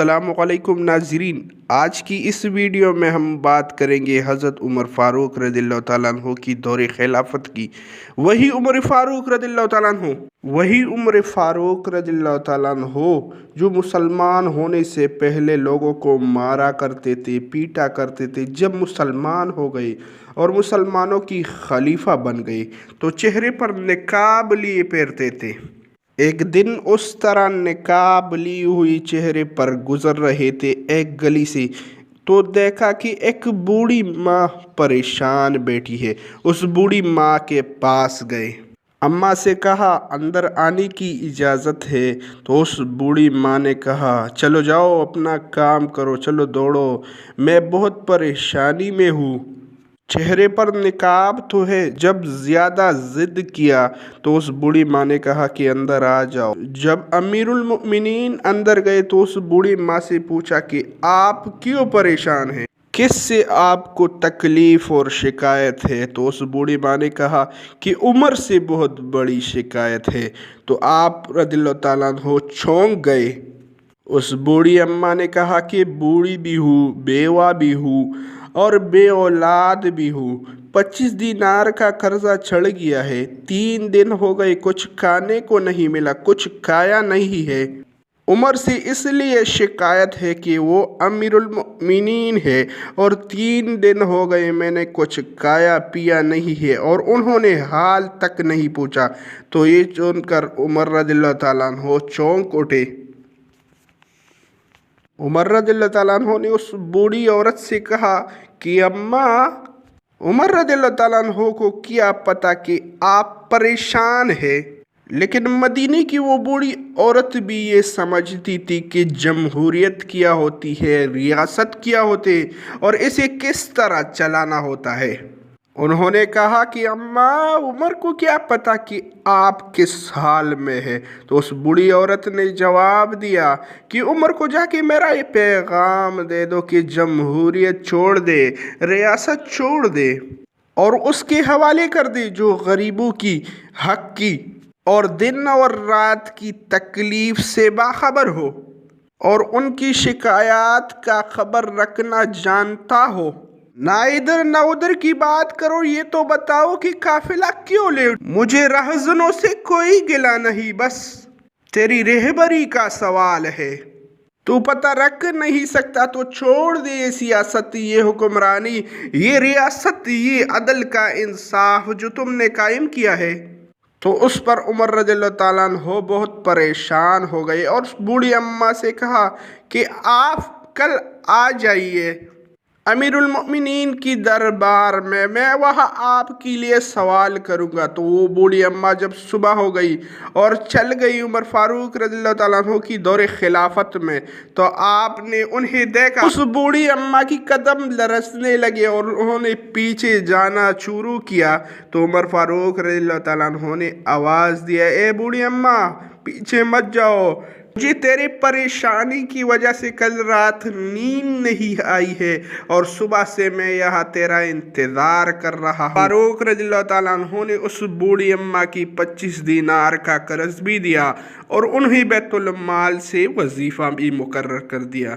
अस्सलामुअलैकुम नाज़रीन, आज की इस वीडियो में हम बात करेंगे हज़रत उमर फ़ारूक रज़ियल्लाहु ताला अन्हु की दौरे खिलाफत की। वही उमर फ़ारूक रज़ियल्लाहु ताला अन्हु जो मुसलमान होने से पहले लोगों को मारा करते थे, पीटा करते थे। जब मुसलमान हो गए और मुसलमानों की खलीफा बन गए तो चेहरे पर निकाब लिए पहनते थे। एक दिन उस तरह निकाब ली हुई चेहरे पर गुजर रहे थे एक गली से, तो देखा कि एक बूढ़ी माँ परेशान बैठी है। उस बूढ़ी माँ के पास गए, अम्मा से कहा अंदर आने की इजाज़त है। तो उस बूढ़ी माँ ने कहा चलो जाओ अपना काम करो, चलो दौड़ो, मैं बहुत परेशानी में हूँ। चेहरे पर निकाब तो है। जब ज़्यादा ज़िद किया तो उस बूढ़ी माँ ने कहा कि अंदर आ जाओ। जब अमीरुल मोमिनीन अंदर गए तो उस बूढ़ी माँ से पूछा कि आप क्यों परेशान हैं, किस से आपको तकलीफ़ और शिकायत है। तो उस बूढ़ी माँ ने कहा कि उम्र से बहुत बड़ी शिकायत है। तो आप रज़ियल्लाहु ताला अन्हु चौंक गए। उस बूढ़ी अम्मा ने कहा कि बूढ़ी भी हूँ, बेवा भी हूँ और बे औलाद भी हूँ। 25 दीनार का कर्जा चढ़ गया है। 3 दिन हो गए, कुछ खाने को नहीं मिला, कुछ खाया नहीं है। उमर से इसलिए शिकायत है कि वो अमीरुल मोमिनीन है और 3 दिन हो गए मैंने कुछ खाया पिया नहीं है और उन्होंने हाल तक नहीं पूछा। तो ये सुनकर उमर रज़ियल्लाहु ताला अन्हु चौंक उठे। उमर रज़ियल्लाहु ताला अन्हु ने उस बूढ़ी औरत से कहा कि अम्मा, उमर रज़ियल्लाहु ताला अन्हु को क्या पता कि आप परेशान हैं, लेकिन मदीने की वो बूढ़ी औरत भी ये समझती थी कि जमहूरियत क्या होती है, रियासत क्या होती है और इसे किस तरह चलाना होता है। उन्होंने कहा कि अम्मा, उमर को क्या पता कि आप किस हाल में है। तो उस बूढ़ी औरत ने जवाब दिया कि उमर को जाके मेरा ये पैगाम दे दो कि जमहूरियत छोड़ दे, रियासत छोड़ दे और उसके हवाले कर दे जो गरीबों की हक की और दिन और रात की तकलीफ़ से बाखबर हो और उनकी शिकायत का खबर रखना जानता हो। ना इधर ना उधर की बात करो, ये तो बताओ कि काफिला क्यों ले। मुझे रहज़नों से कोई गिला नहीं, बस तेरी रहबरी का सवाल है। तू पता रख नहीं सकता तो छोड़ दे ये सियासत, ये हुक्मरानी, ये रियासत, ये अदल का इंसाफ जो तुमने कायम किया है। तो उस पर उमर रज़ियल्लाहु ताला अन्हु बहुत परेशान हो गए और उस बूढ़ी अम्मा से कहा कि आप कल आ जाइए अमीरुल मोमिनीन की दरबार में, मैं वहाँ आपके लिए सवाल करूँगा। तो वो बूढ़ी अम्मा जब सुबह हो गई और चल गई उमर फ़ारूक रज़ियल्लाहु ताला अन्हु की दौरे खिलाफत में, तो आपने उन्हें देखा। उस बूढ़ी अम्मा की कदम लरसने लगे और उन्होंने पीछे जाना शुरू किया। तो उमर फ़ारूक रज़ियल्लाहु ताला अन्हु ने आवाज़ दिया, ए बूढ़ी अम्मा, पीछे मत जाओ, मुझे तेरे परेशानी की वजह से कल रात नींद नहीं आई है और सुबह से मैं यहाँ तेरा इंतज़ार कर रहा हूँ। फारूक रज़ियल्लाहु ताला अन्हु ने उस बूढ़ी अम्मा की 25 दीनार का कर्ज भी दिया और उन्हें बैतुल माल से वजीफ़ा भी मुकर्रर कर दिया।